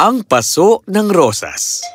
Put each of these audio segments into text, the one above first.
Ang paso ng rosas.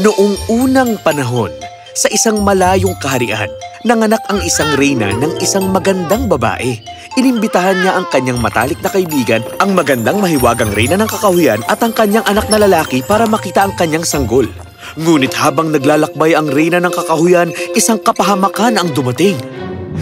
Noong unang panahon, sa isang malayong kaharian, nanganak ang isang reyna ng isang magandang babae. Inimbitahan niya ang kanyang matalik na kaibigan, ang magandang mahiwagang reyna ng kakahuyan at ang kanyang anak na lalaki para makita ang kanyang sanggol. Ngunit habang naglalakbay ang reyna ng kakahuyan, isang kapahamakan ang dumating.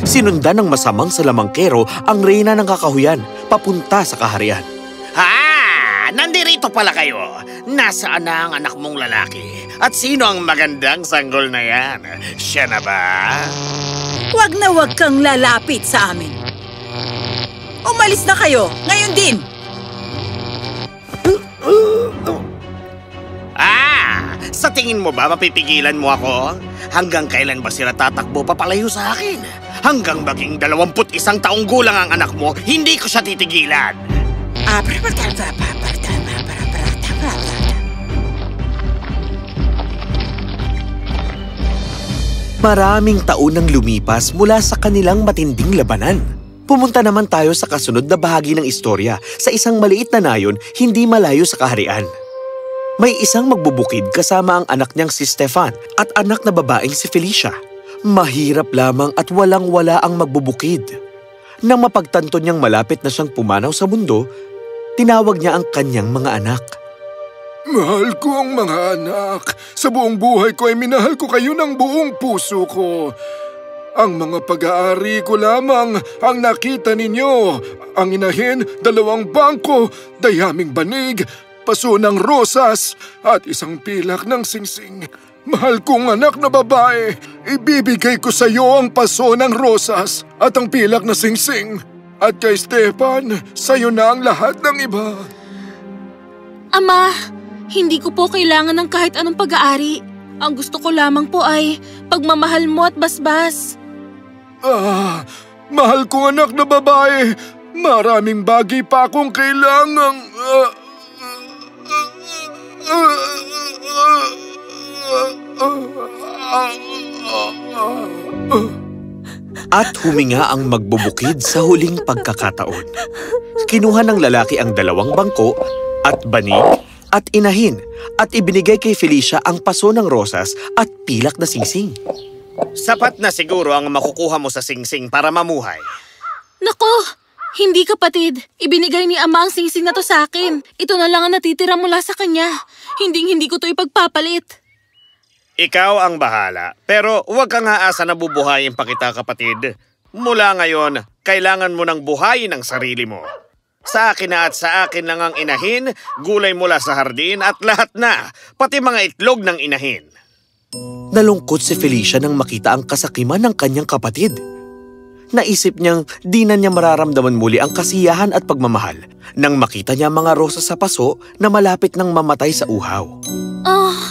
Sinundan ng masamang salamangkero ang reyna ng kakahuyan papunta sa kaharian. Nandirito pala kayo. Nasaan na ang anak mong lalaki? At sino ang magandang sanggol na yan? Siya na ba? Wag na wag kang lalapit sa amin. Umalis na kayo, ngayon din. Sa tingin mo ba mapipigilan mo ako? Hanggang kailan ba sila tatakbo papalayo sa akin? Hanggang maging 21 taong gulang ang anak mo, hindi ko siya titigilan. Maraming taon nang lumipas mula sa kanilang matinding labanan. Pumunta naman tayo sa kasunod na bahagi ng istorya sa isang maliit na nayon hindi malayo sa kaharian. May isang magbubukid kasama ang anak niyang si Stefan at anak na babaeng si Felicia. Mahirap lamang at walang-wala ang magbubukid. Nang mapagtanto niyang malapit na siyang pumanaw sa mundo, tinawag niya ang kanyang mga anak. Mahal ko ang mga anak. Sa buong buhay ko ay minahal ko kayo ng buong puso ko. Ang mga pag-aari ko lamang ang nakita ninyo. Ang inahin, 2 bangko, dayaming banig, paso ng rosas, at isang pilak ng singsing. Mahal kong anak na babae, ibibigay ko sa iyo ang paso ng rosas at ang pilak na singsing. At kay Stefan, sa iyo na ang lahat ng iba. Ama, hindi ko po kailangan ng kahit anong pag-aari. Ang gusto ko lamang po ay pagmamahal mo at basbas. Mahal kong anak na babae. Maraming bagay pa akong kailangang... At huminga ang magbubukid sa huling pagkakataon. Kinuha ng lalaki ang 2 bangko at banig at inahin at ibinigay kay Felicia ang paso ng rosas at pilak na singsing. Sapat na siguro ang makukuha mo sa singsing para mamuhay. Nako! Hindi kapatid. Ibinigay ni Ama ang singsing na to sa akin. Ito na lang ang natitira mula sa kanya. Hindi ko to ipagpapalit. Ikaw ang bahala. Pero huwag kang aasa na bubuhayin pa kita, kapatid. Mula ngayon, kailangan mo nang buhayin ang sarili mo. Sa akin na at sa akin lang ang inahin, gulay mula sa hardin at lahat na, pati mga itlog ng inahin. Nalungkot si Felicia nang makita ang kasakiman ng kanyang kapatid. Naisip niyang di na niya mararamdaman muli ang kasiyahan at pagmamahal nang makita niya mga rosas sa paso na malapit nang mamatay sa uhaw.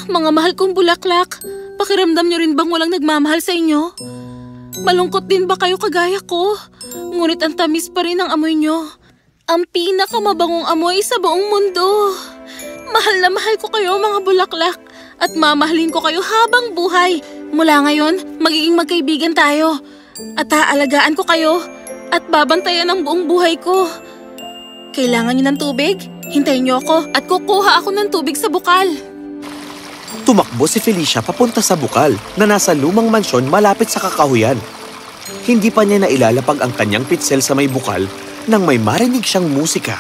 Mga mahal kong bulaklak, pakiramdam niyo rin bang walang nagmamahal sa inyo? Malungkot din ba kayo kagaya ko? Ngunit ang tamis pa rin ang amoy niyo. Ang pinakamabangong amoy sa buong mundo. Mahal na mahal ko kayo mga bulaklak at mamahalin ko kayo habang buhay. Mula ngayon, magiging magkaibigan tayo. At aalagaan ko kayo at babantayan ang buong buhay ko. Kailangan niyo ng tubig? Hintayin niyo ako at kukuha ako ng tubig sa bukal. Tumakbo si Felicia papunta sa bukal na nasa lumang mansyon malapit sa kakahuyan. Hindi pa niya nailalapag ang kanyang pitsel sa may bukal nang may marinig siyang musika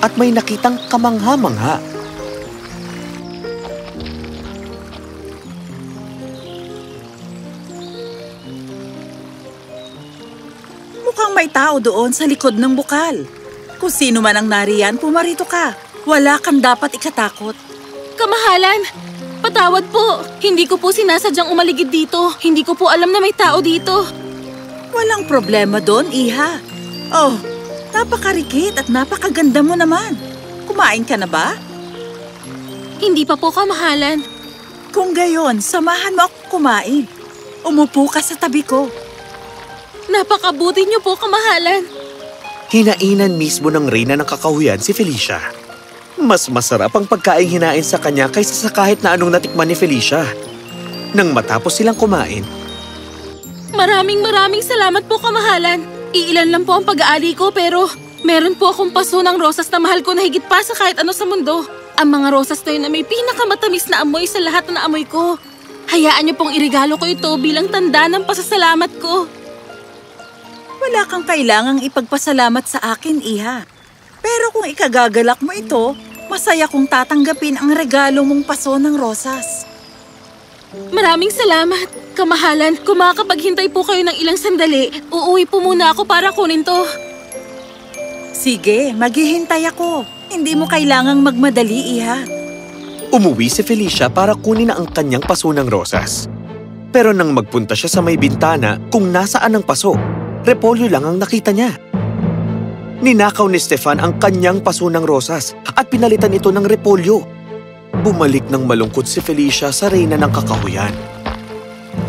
at may nakitang kamangha-mangha. Mukhang may tao doon sa likod ng bukal. Kung sino man ang nariyan, pumarito ka. Wala kang dapat ikatakot. Kamahalan! Patawad po! Hindi ko po sinasadyang umaligid dito. Hindi ko po alam na may tao dito. Walang problema doon, Iha. Oh, napakarikit at napakaganda mo naman. Kumain ka na ba? Hindi pa po, kamahalan. Kung gayon, samahan mo ako kumain. Umupo ka sa tabi ko. Napakabuti niyo po, kamahalan. Hinainan mismo ng reyna ng kakahuyan si Felicia. Mas masarap ang pagkaing hinain sa kanya kaysa sa kahit na anong natikman ni Felicia. Nang matapos silang kumain, Maraming salamat po, kamahalan. Iilan lang po ang pag-aari ko pero meron po akong paso ng rosas na mahal ko na higit pa sa kahit ano sa mundo. Ang mga rosas na yun na may pinakamatamis na amoy sa lahat na amoy ko. Hayaan niyo pong irigalo ko ito bilang tanda ng pasasalamat ko. Wala kang kailangang ipagpasalamat sa akin, Iha. Pero kung ikagagalak mo ito, masaya kong tatanggapin ang regalo mong paso ng rosas. Maraming salamat. Kamahalan, kung makakapaghintay po kayo ng ilang sandali, uuwi po muna ako para kunin to. Sige, maghihintay ako. Hindi mo kailangang magmadali, Iha. Umuwi si Felicia para kunin ang kanyang paso ng rosas. Pero nang magpunta siya sa may bintana kung nasaan ang paso, repolyo lang ang nakita niya. Ninakaw ni Stefan ang kanyang paso ng rosas at pinalitan ito ng repolyo. Bumalik ng malungkot si Felicia sa reyna ng kakahuyan.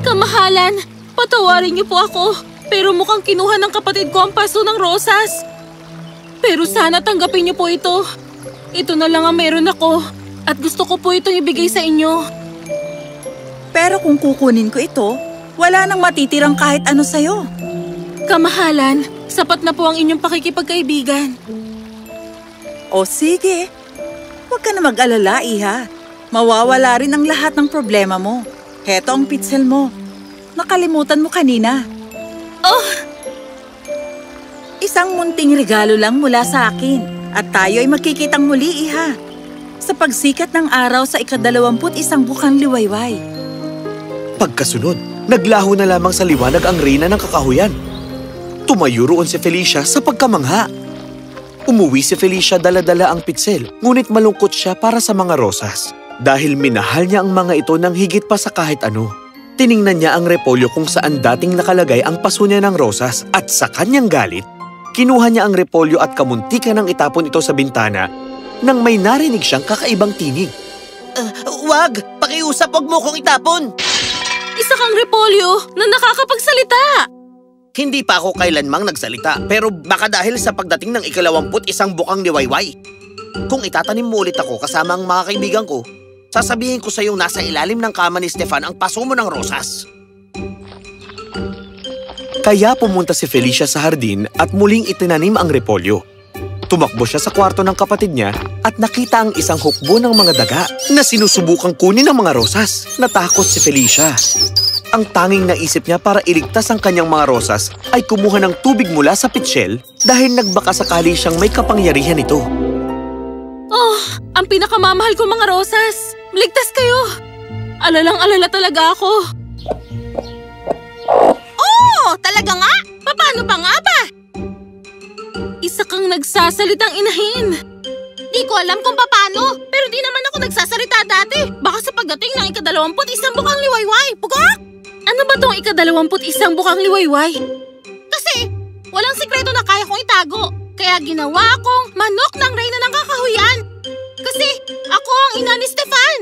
Kamahalan, patawarin niyo po ako. Pero mukhang kinuha ng kapatid ko ang paso ng rosas. Pero sana tanggapin niyo po ito. Ito na lang ang meron ako. At gusto ko po itong ibigay sa inyo. Pero kung kukunin ko ito, wala nang matitirang kahit ano sa'yo. Kamahalan, sapat na po ang inyong pakikipagkaibigan. O sige, huwag ka na mag-alala, Iha. Mawawala rin ang lahat ng problema mo. Heto ang pitsel mo. Nakalimutan mo kanina. Oh! Isang munting regalo lang mula sa akin. At tayo ay magkikitang muli, Iha. Sa pagsikat ng araw sa ika-21 bukang liwayway. Pagkasunod, naglaho na lamang sa liwanag ang reyna ng kakahuyan. Tumayo roon si Felicia sa pagkamangha. Umuwi si Felicia dala-dala ang pitsel, ngunit malungkot siya para sa mga rosas. Dahil minahal niya ang mga ito ng higit pa sa kahit ano. Tiningnan niya ang repolyo kung saan dating nakalagay ang paso niya ng rosas at sa kanyang galit, kinuha niya ang repolyo at kamuntikan ng itapon ito sa bintana nang may narinig siyang kakaibang tinig. Wag! Pakiusap, wag mo kong itapon! Isa kang repolyo na nakakapagsalita! Hindi pa ako kailanmang nagsalita, pero baka dahil sa pagdating ng ika-21 bukang liwayway. Kung itatanim mo ulit ako kasama ang mga kaibigan ko, sasabihin ko sa iyong nasa ilalim ng kama ni Stefan ang paso mo ng rosas. Kaya pumunta si Felicia sa hardin at muling itinanim ang repolyo. Tumakbo siya sa kwarto ng kapatid niya at nakita ang isang hukbo ng mga daga na sinusubukang kunin ng mga rosas. Natakot si Felicia. Ang tanging naisip niya para iligtas ang kanyang mga rosas ay kumuha ng tubig mula sa pitsyel dahil nagbaka sakali siyang may kapangyarihan ito. Oh, ang pinakamamahal ko mga rosas! Ligtas kayo! Alalang-alala talaga ako. Oh, talaga nga? Paano pa nga ba? Isa kang nagsasalitang inahin. Di ko alam kung paano, pero di naman ako nagsasalita dati. Baka sa pagdating ng ika-21 bukang liwayway. Pugok! Ano ba tong ika-21 bukang liwayway? Kasi walang sikreto na kaya kong itago. Kaya ginawa akong manok ng reyna ng kakahuyan. Kasi ako ang ina ni Stefan.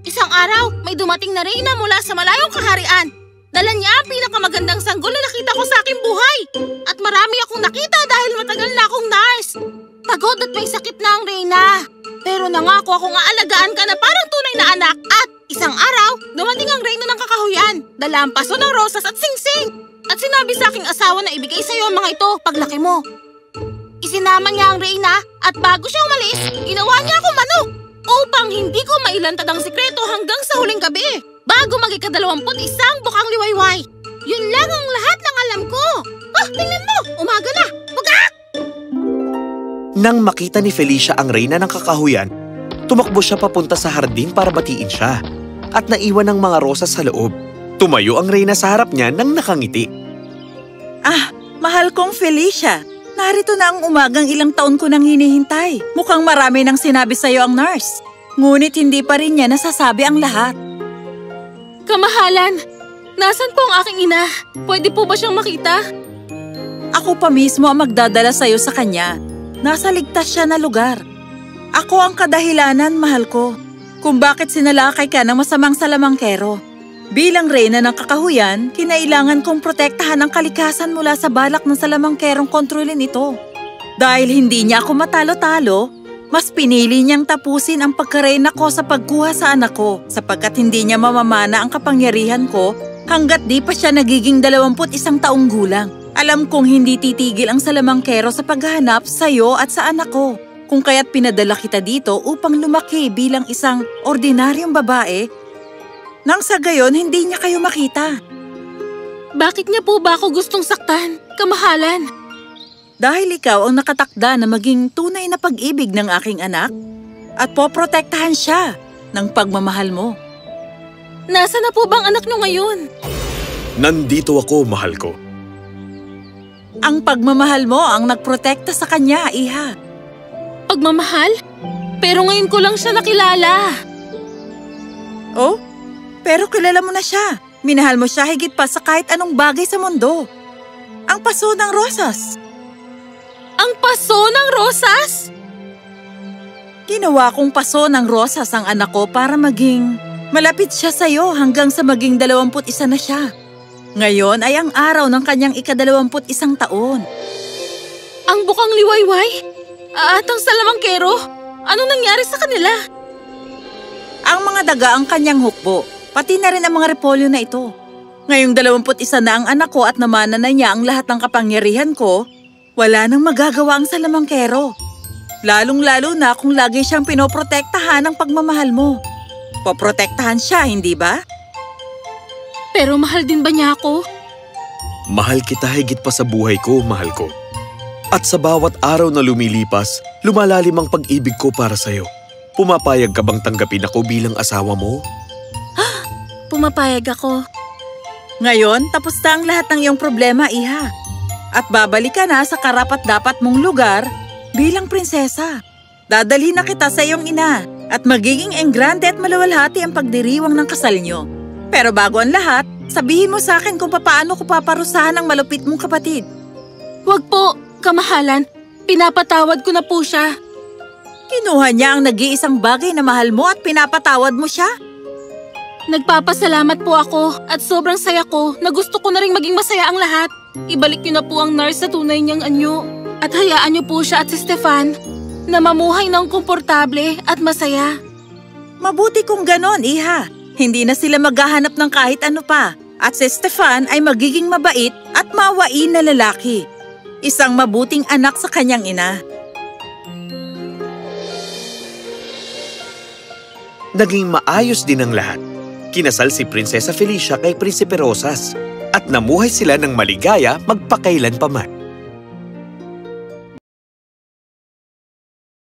Isang araw, may dumating na reyna mula sa malayong kaharian. Dala niya ang pinakamagandang sanggol na nakita ko sa aking buhay. At marami akong nakita dahil matagal na akong nurse. Pagod at may sakit na ang reyna. Pero nangako akong aalagaan ka na parang tunay na anak. At isang araw, dumating ang reyna ng kakahuyan. Dala ang paso ng rosas at singsing. At sinabi sa aking asawa na ibigay sa iyo ang mga ito paglaki mo. Isinama niya ang reyna at bago siya umalis, ginawa niya akong manok. Upang hindi ko mailantad ang sikreto hanggang sa huling gabi. Bago mag-ika-21 bukang liwayway. Yun lang ang lahat ng alam ko. Tingnan mo! Umaga na! Bugak! Nang makita ni Felicia ang reyna ng kakahuyan, tumakbo siya papunta sa hardin para batiin siya at naiwan ng mga rosas sa loob. Tumayo ang reyna sa harap niya nang nakangiti. Mahal kong Felicia. Narito na ang umagang ilang taon ko nang hinihintay. Mukhang marami nang sinabi sa'yo ang nurse. Ngunit hindi pa rin niya nasasabi ang lahat. Kamahalan, nasan po ang aking ina? Pwede po ba siyang makita? Ako pa mismo ang magdadala sa'yo sa kanya. Nasa ligtas siya na lugar. Ako ang kadahilanan, mahal ko, kung bakit sinalakay ka ng masamang salamangkero. Bilang reyna ng kakahuyan, kinailangan kong protektahan ang kalikasan mula sa balak ng salamangkerong kontrolin ito. Dahil hindi niya ako matalo-talo, mas pinili niyang tapusin ang pagkareyna ko sa pagkuha sa anak ko sapagkat hindi niya mamamana ang kapangyarihan ko hanggat di pa siya nagiging 21 taong gulang. Alam kong hindi titigil ang salamangkero sa paghahanap sa iyo at sa anak ko. Kung kaya't pinadala kita dito upang lumaki bilang isang ordinaryong babae, nang sa gayon hindi niya kayo makita. Bakit niya po ba ako gustong saktan, kamahalan? Dahil ikaw ang nakatakda na maging tunay na pag-ibig ng aking anak at poprotektahan siya ng pagmamahal mo. Nasaan na po bang anak niyo ngayon? Nandito ako, mahal ko. Ang pagmamahal mo ang nagprotekta sa kanya, iha. Pagmamahal? Pero ngayon ko lang siya nakilala. Oh, pero kilala mo na siya. Minahal mo siya higit pa sa kahit anong bagay sa mundo. Ang paso ng rosas. Ang paso ng rosas? Ginawa kong paso ng rosas ang anak ko para maging malapit siya sa'yo hanggang sa maging 21 na siya. Ngayon ay ang araw ng kanyang ika-21 taon. Ang bukang liwayway? At ang salamangkero? Anong nangyari sa kanila? Ang mga daga ang kanyang hukbo, pati na rin ang mga repolyo na ito. Ngayong 21 na ang anak ko at namana na niya ang lahat ng kapangyarihan ko, wala nang magagawa ang salamangkero. Lalong-lalo na kung lagi siyang pinoprotektahan ng pagmamahal mo. Poprotektahan siya, hindi ba? Pero mahal din ba niya ako? Mahal kita higit pa sa buhay ko, mahal ko. At sa bawat araw na lumilipas, lumalalim ang pag-ibig ko para sa'yo. Pumapayag ka bang tanggapin ako bilang asawa mo? Pumapayag ako. Ngayon, tapos na ang lahat ng iyong problema, iha. At babalik ka na sa karapat-dapat mong lugar bilang prinsesa. Dadalhin na kita sa iyong ina at magiging enggrande at maluwalhati ang pagdiriwang ng kasal niyo. Pero bago ang lahat, sabihin mo sa akin kung paano ko paparusahan ang malupit mong kapatid. Huwag po, kamahalan. Pinapatawad ko na po siya. Kinuha niya ang nag-iisang bagay na mahal mo at pinapatawad mo siya? Nagpapasalamat po ako at sobrang saya ko na gusto ko na rin maging masaya ang lahat. Ibalik niyo na po ang nurse sa tunay niyang anyo at hayaan niyo po siya at si Stefan na mamuhay ng komportable at masaya. Mabuti kung ganon, iha. Hindi na sila maghahanap ng kahit ano pa. At si Stefan ay magiging mabait at maawain na lalaki. Isang mabuting anak sa kanyang ina. Naging maayos din ang lahat. Kinasal si Prinsesa Felicia kay Prinsipe Rosas at namuhay sila ng maligaya magpakailan pa man.